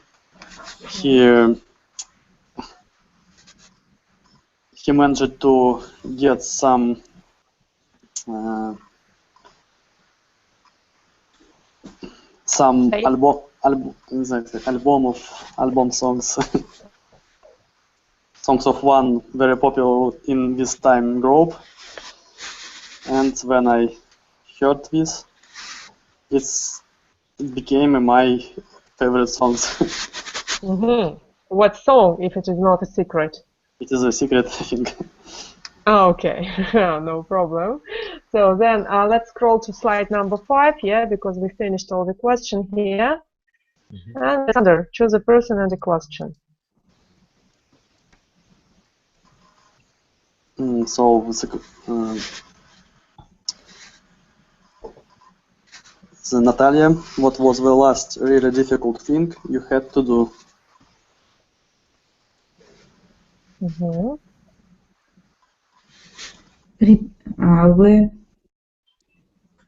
[SPEAKER 3] He managed to get some album songs songs of one very popular in this time group, and when I heard this, it became my favorite songs.
[SPEAKER 2] What song, if it is not a secret?
[SPEAKER 3] It is a secret, I think.
[SPEAKER 2] Okay, no problem. So then let's scroll to slide number 5, yeah, because we finished all the question here. And Alexander, choose a person and a question.
[SPEAKER 3] So Natalia, what was the last really difficult thing you had to do?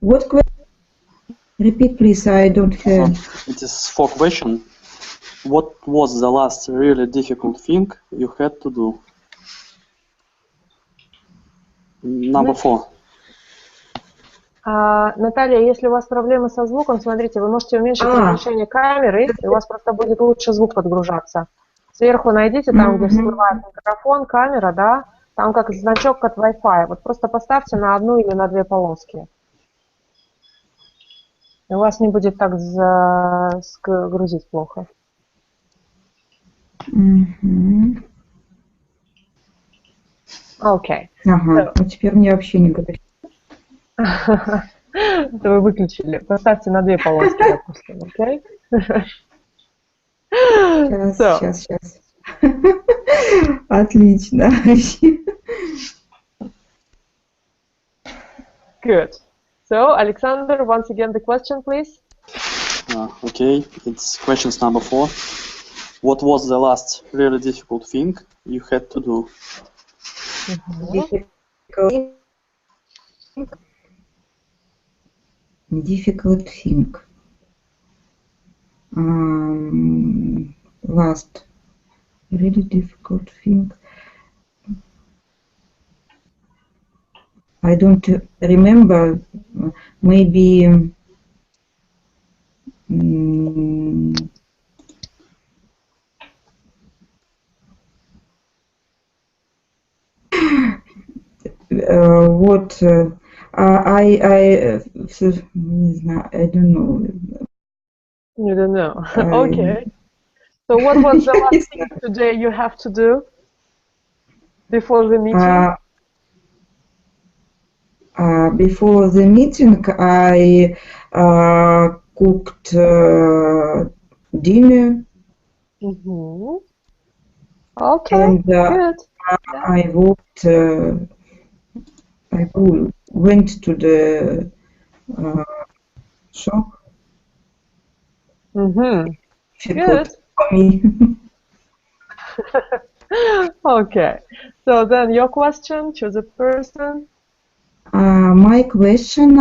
[SPEAKER 6] What question? Repeat, please. I don't hear.
[SPEAKER 3] It is 4 question. What was the last really difficult thing you had to do? Number 4.
[SPEAKER 2] Наталья, если у вас проблемы со звуком, смотрите, вы можете уменьшить разрешение камеры, и у вас просто будет лучше звук подгружаться. Сверху найдите там, где всплывает микрофон, камера, да, там как значок от Wi-Fi. Вот просто поставьте на 1 или на 2 полоски. И у вас не будет так грузить плохо. Окей.
[SPEAKER 6] Ага, а теперь мне вообще не говорит.
[SPEAKER 2] Это вы выключили. Поставьте на 2 полоски, допустим, окей?
[SPEAKER 6] Сейчас. Отлично.
[SPEAKER 2] Good. So, Alexander, once again the question, please.
[SPEAKER 3] Okay, it's questions number 4. What was the last really difficult thing you had to do?
[SPEAKER 6] Difficult thing. Last really difficult thing. I don't remember. Maybe what I don't know.
[SPEAKER 2] You don't know. Okay. So what was the last thing today you have to do before the meeting?
[SPEAKER 6] Before the meeting, I cooked dinner.
[SPEAKER 2] Okay,
[SPEAKER 6] and
[SPEAKER 2] good.
[SPEAKER 6] I walked. I went to the shop.
[SPEAKER 2] Good. Okay. So then your question, choose a person.
[SPEAKER 6] My question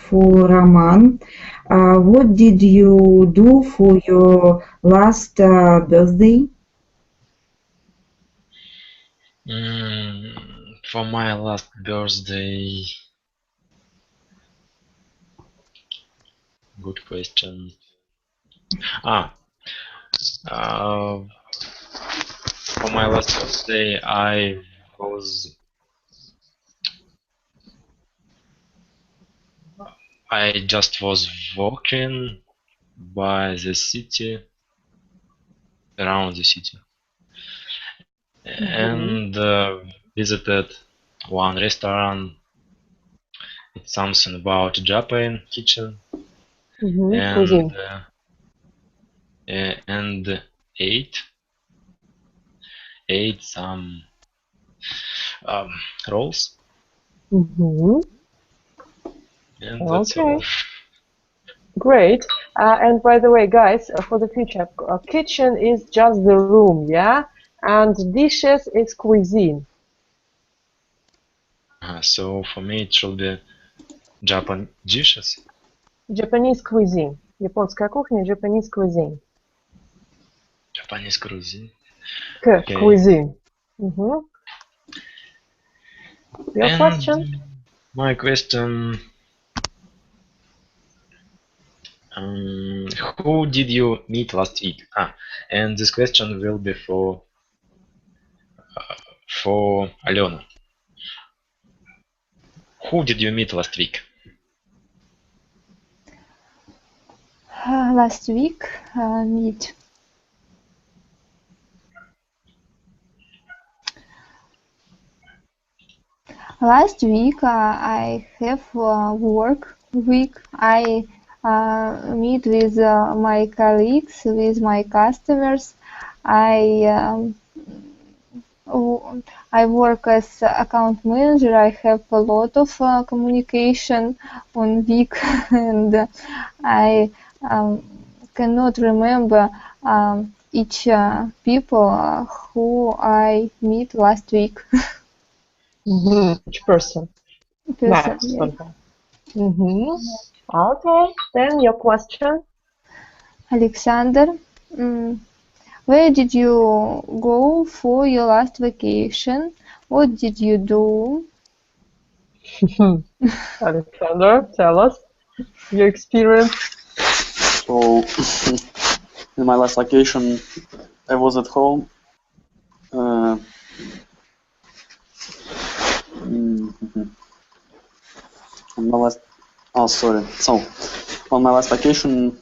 [SPEAKER 6] for Roman. What did you do for your last birthday?
[SPEAKER 1] For my last birthday, good question. For my last birthday, I just was walking by the city, around the city, and visited one restaurant. It's something about Japan kitchen.
[SPEAKER 2] Cuisine.
[SPEAKER 1] And ate some rolls. And that's all.
[SPEAKER 2] Great. And by the way, guys, for the future, kitchen is just the room, yeah? And dishes is cuisine.
[SPEAKER 1] So for me it should be Japan dishes.
[SPEAKER 2] Japanese cuisine. Японская кухня, Japanese cuisine.
[SPEAKER 1] Japanese cuisine.
[SPEAKER 2] Okay. Cuisine. Your question?
[SPEAKER 1] My question. Who did you meet last week? And this question will be for Alena. Who did you meet last week?
[SPEAKER 5] Last week, meet. Last week, I have work week. I meet with my colleagues, with my customers. I work as account manager. I have a lot of communication on week, and I cannot remember each people who I meet last week.
[SPEAKER 2] Each person. Max.
[SPEAKER 5] Yeah.
[SPEAKER 2] Okay, then your question.
[SPEAKER 5] Alexander, where did you go for your last vacation? What did you do?
[SPEAKER 2] Alexander, tell us your experience.
[SPEAKER 3] So, in my last vacation, I was at home. On my last, So, on my last vacation,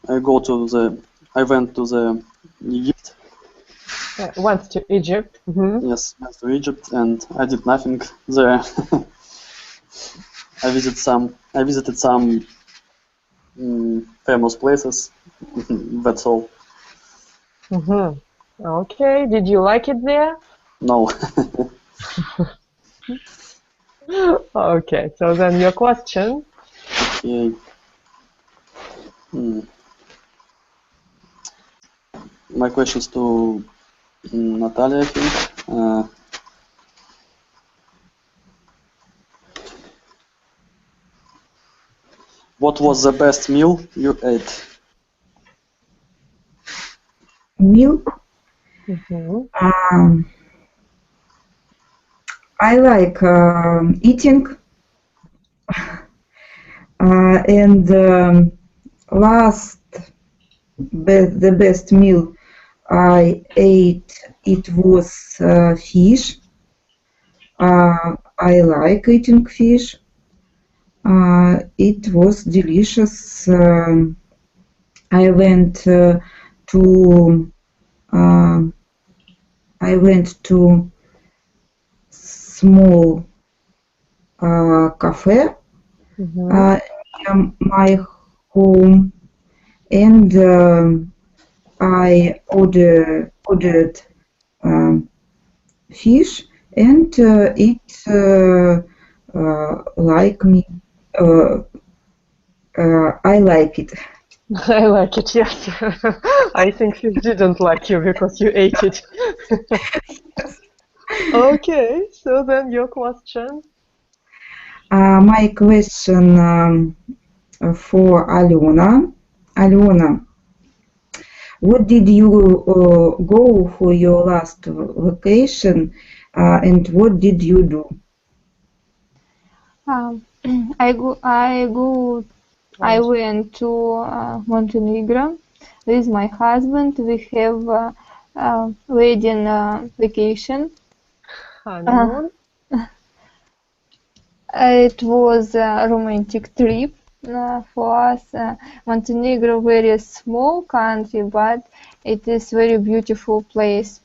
[SPEAKER 3] I went to the Egypt.
[SPEAKER 2] Went to Egypt.
[SPEAKER 3] Yes, went to Egypt, and I did nothing there. I visited some famous places. That's all.
[SPEAKER 2] Okay. Did you like it there?
[SPEAKER 3] No.
[SPEAKER 2] Okay. So then your question.
[SPEAKER 3] Okay. My questions to Natalia, I think. What was the best meal you ate?
[SPEAKER 6] Meal? I like eating, and the best meal I ate, it was fish. I like eating fish. It was delicious. I went to small cafe near my home, and I ordered fish, and it like me. I like it.
[SPEAKER 2] I like it, yes. I think you didn't like you because you ate it. Okay, so then your question.
[SPEAKER 6] My question for Alena. Alena, what did you go for your last vacation, and what did you do?
[SPEAKER 5] I went to Montenegro with my husband. We have wedding vacation.
[SPEAKER 2] Honeymoon.
[SPEAKER 5] It was a romantic trip for us. Montenegro, very small country, but it is very beautiful place.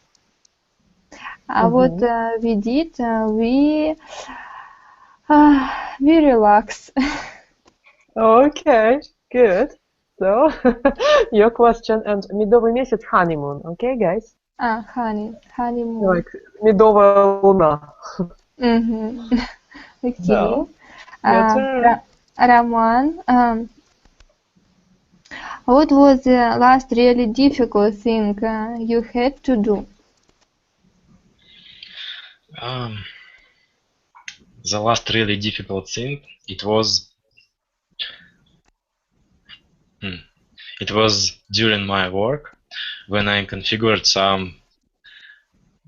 [SPEAKER 5] What we did, we relax.
[SPEAKER 2] Okay, good. So, your question and медовый месяц honeymoon, okay, guys?
[SPEAKER 5] Honeymoon.
[SPEAKER 2] Like медовая луна.
[SPEAKER 5] Okay.
[SPEAKER 2] Your turn.
[SPEAKER 5] Roman, what was the last really difficult thing you had to do?
[SPEAKER 1] The last really difficult thing, it was during my work when I configured some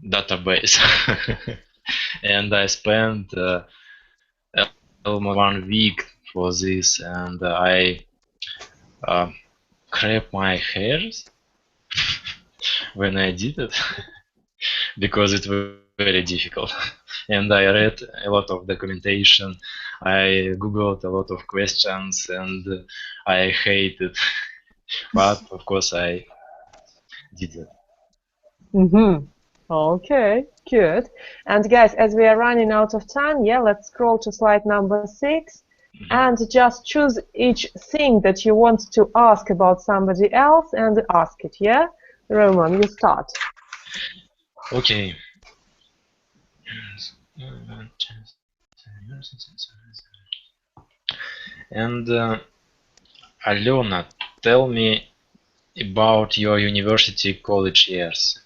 [SPEAKER 1] database and I spent almost 1 week for this, and I cracked my hairs when I did it because it was very difficult. And I read a lot of documentation, I googled a lot of questions, and I hate it. But of course I did it.
[SPEAKER 2] Okay, good. And guys, as we are running out of time, let's scroll to slide number 6 and just choose each thing that you want to ask about somebody else and ask it, yeah? Roman, you start.
[SPEAKER 1] Okay. And Alena, tell me about your university college years.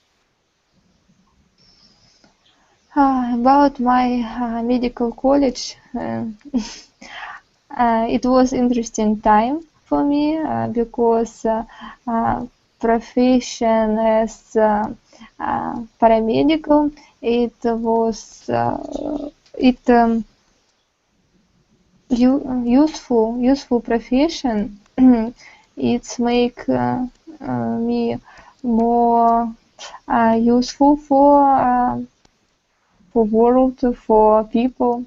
[SPEAKER 5] About my medical college, it was interesting time for me because profession as paramedical, it was useful profession. It's make me more useful for world, for people.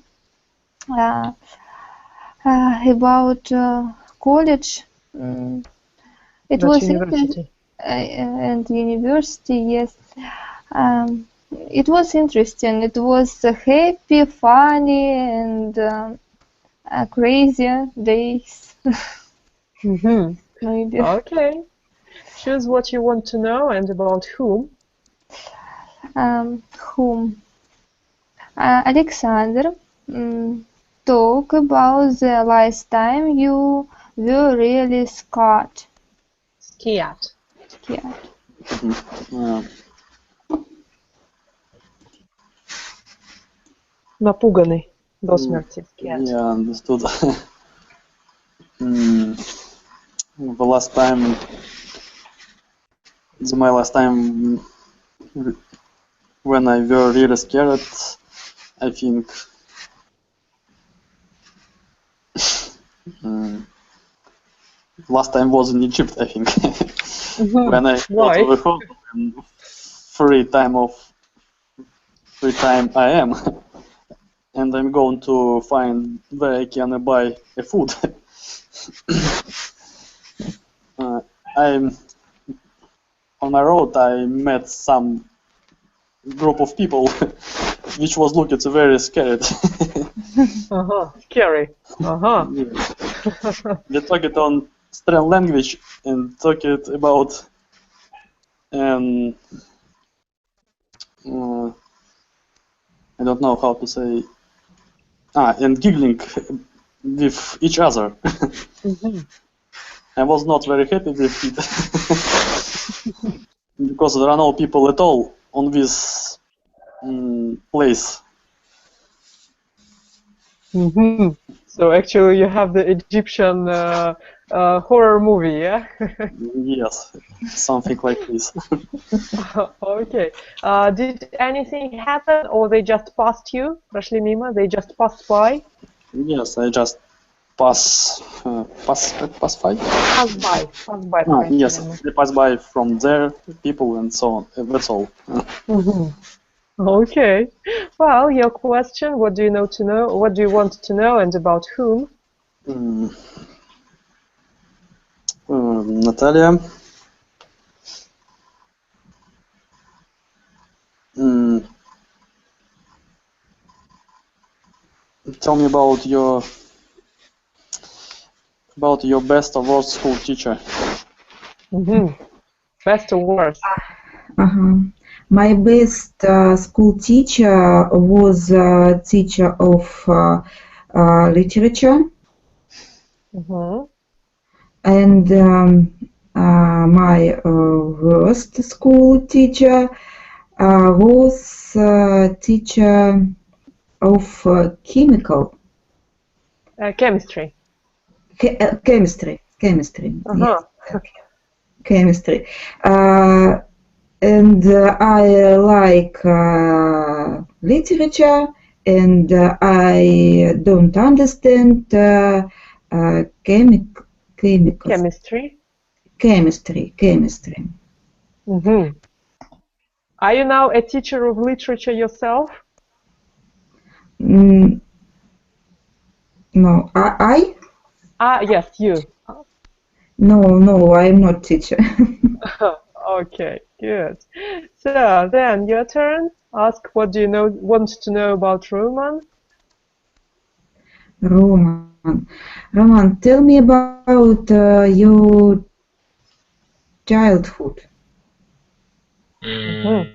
[SPEAKER 5] About college, it
[SPEAKER 2] About
[SPEAKER 5] was
[SPEAKER 2] university.
[SPEAKER 5] and university, yes. It was interesting. It was happy, funny, and crazy days. Maybe.
[SPEAKER 2] Okay. Choose what you want to know and about whom.
[SPEAKER 5] Whom? Alexander, talk about the last time you were really scared.
[SPEAKER 2] Scared. Напуганный до смерти. Scared.
[SPEAKER 3] Yeah, understood. The last time, my last time when I were really scared, I think last time was in Egypt, I think. When I go to the hotel and free time I am, and I'm going to find where I can buy a food. I'm on my road. I met some group of people, which was looking very scared.
[SPEAKER 2] Scary.
[SPEAKER 3] They talk it on strange language and talk it about I don't know how to say. And giggling with each other. I was not very happy with it because there are no people at all on this place.
[SPEAKER 2] So actually you have the Egyptian horror movie, yeah?
[SPEAKER 3] Yes, something like this.
[SPEAKER 2] Okay. Did anything happen or they just passed you? Прошли мимо? They just passed by?
[SPEAKER 3] Yes, I just pass by.
[SPEAKER 2] Pass by.
[SPEAKER 3] Yes, they pass by from there, people and so on. That's all.
[SPEAKER 2] Okay. Well, your question, what do you know to know? What do you want to know and about whom?
[SPEAKER 3] Natalia. tell me about your best or worst school teacher.
[SPEAKER 2] Best or worst?
[SPEAKER 6] My best school teacher was teacher of literature, and my worst school teacher was teacher of chemical.
[SPEAKER 2] Chemistry.
[SPEAKER 6] Chemistry. Yes. Chemistry. And I like literature, and I don't understand chemicals.
[SPEAKER 2] Chemistry.
[SPEAKER 6] Chemistry.
[SPEAKER 2] Are you now a teacher of literature yourself?
[SPEAKER 6] No, I?
[SPEAKER 2] Yes, you.
[SPEAKER 6] No, I'm not teacher.
[SPEAKER 2] Okay, good. So then your turn. Ask what do you want to know about Roman?
[SPEAKER 6] Roman, tell me about your childhood.
[SPEAKER 1] Okay.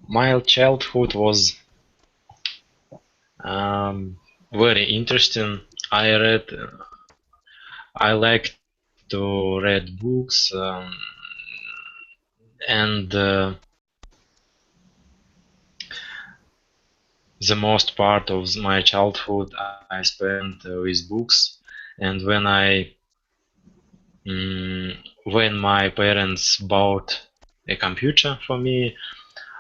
[SPEAKER 1] My childhood was very interesting. I liked to read books, and the most part of my childhood I spent with books. And when my parents bought a computer for me,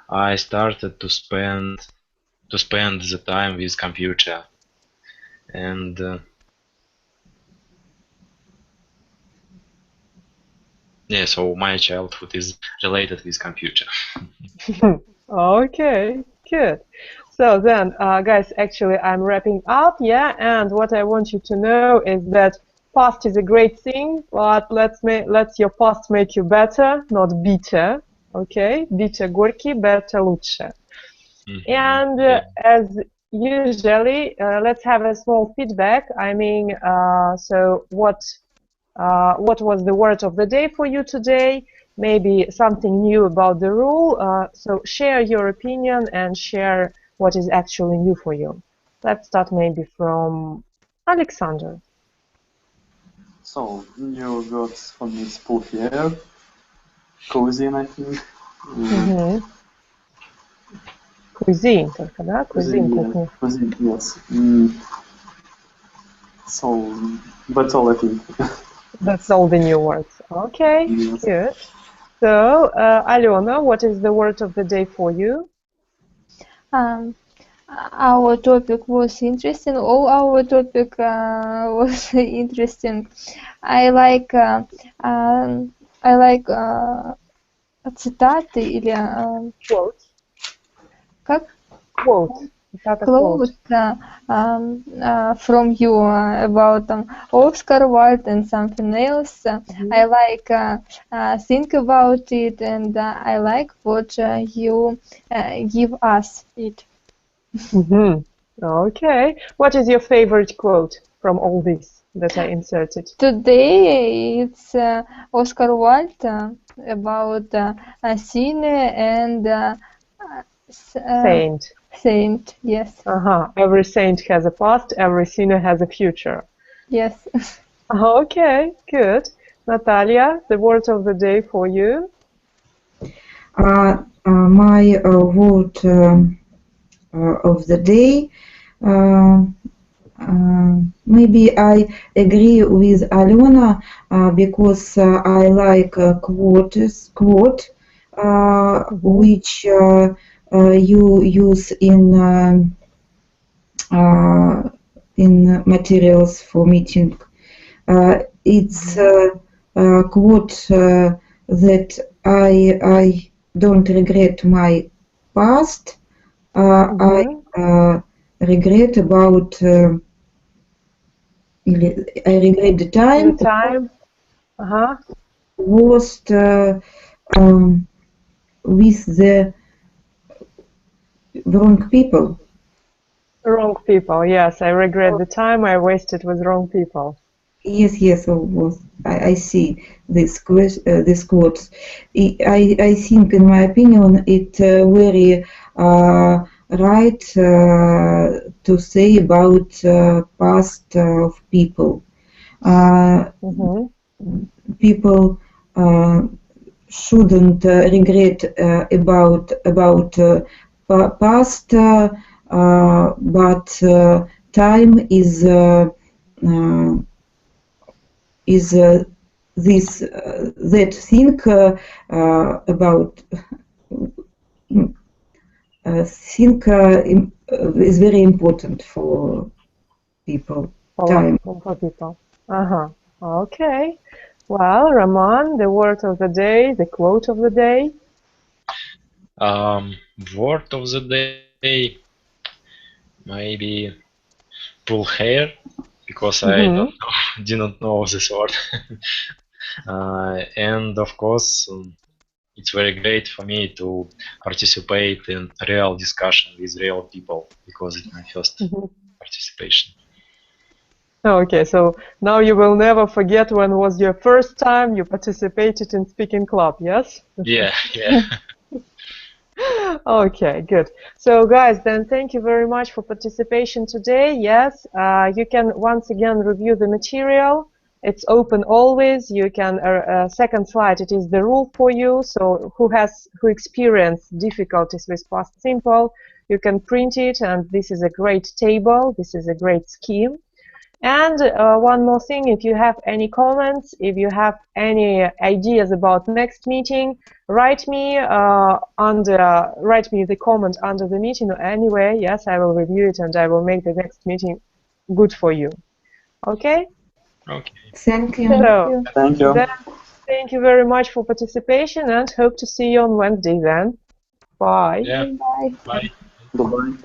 [SPEAKER 1] I started to spend the time with computer. And yeah, so my childhood is related with computer.
[SPEAKER 2] Okay, good. So then, guys, actually I'm wrapping up, yeah, and what I want you to know is that past is a great thing, but let your past make you better, not bitter, okay? Bitter горький, better лучше. And as usually, let's have a small feedback. I mean, so what was the word of the day for you today? Maybe something new about the rule. So share your opinion and share what is actually new for you. Let's start maybe from Alexander.
[SPEAKER 3] So, new words for me is here. Cuisine, I think.
[SPEAKER 2] Cuisine, только, да? Cuisine, кухня.
[SPEAKER 3] Cuisine, yes. So, that's all I think.
[SPEAKER 2] That's all the new words. Okay,
[SPEAKER 3] yes.
[SPEAKER 2] Good. So, Alena, what is the word of the day for you?
[SPEAKER 5] Our topic was interesting. All our topic was interesting. I like цитаты или
[SPEAKER 2] quotes.
[SPEAKER 5] Как?
[SPEAKER 2] Quote.
[SPEAKER 5] Quote from you about Oscar Wilde and something else. I like think about it, and I like what you give us it.
[SPEAKER 2] Okay. What is your favorite quote from all these that I inserted?
[SPEAKER 5] Today it's Oscar Wilde about sin and
[SPEAKER 2] saint.
[SPEAKER 5] Saint, yes.
[SPEAKER 2] Every saint has a past, every sinner has a future.
[SPEAKER 5] Yes.
[SPEAKER 2] Okay, good. Natalia, the word of the day for you?
[SPEAKER 6] My word of the day, maybe I agree with Alena because I like quote which you use in materials for meeting. It's a quote that I don't regret my past. I regret about I regret the time. Lost with the wrong people.
[SPEAKER 2] Wrong people, yes. I regret the time I wasted with wrong people.
[SPEAKER 6] Yes, yes, of course. I see this quotes. I think, in my opinion, it very right to say about past of people. People shouldn't regret about past, but time is this that think about think is very important for people. Time.
[SPEAKER 2] For people. Okay. Well, Roman, the word of the day, the quote of the day.
[SPEAKER 1] Word of the day, maybe pull hair, because I do not know this word. And of course, it's very great for me to participate in real discussion with real people, because it's my first participation.
[SPEAKER 2] Okay, so now you will never forget when was your first time you participated in speaking club, yes?
[SPEAKER 1] Yeah.
[SPEAKER 2] Okay, good. So guys, then thank you very much for participation today. Yes, you can once again review the material. It's open always. You can, second slide, it is the rule for you. So who experienced difficulties with past simple, you can print it, and this is a great table. This is a great scheme. And one more thing, if you have any comments, if you have any ideas about next meeting, write me the comment under the meeting or anywhere. Yes, I will review it and I will make the next meeting good for you. Okay?
[SPEAKER 1] Okay.
[SPEAKER 6] Thank you.
[SPEAKER 2] So,
[SPEAKER 3] Thank you.
[SPEAKER 2] thank you very much for participation and hope to see you on Wednesday then. Bye.
[SPEAKER 1] Yeah.
[SPEAKER 5] Bye.
[SPEAKER 1] Bye.
[SPEAKER 3] Goodbye.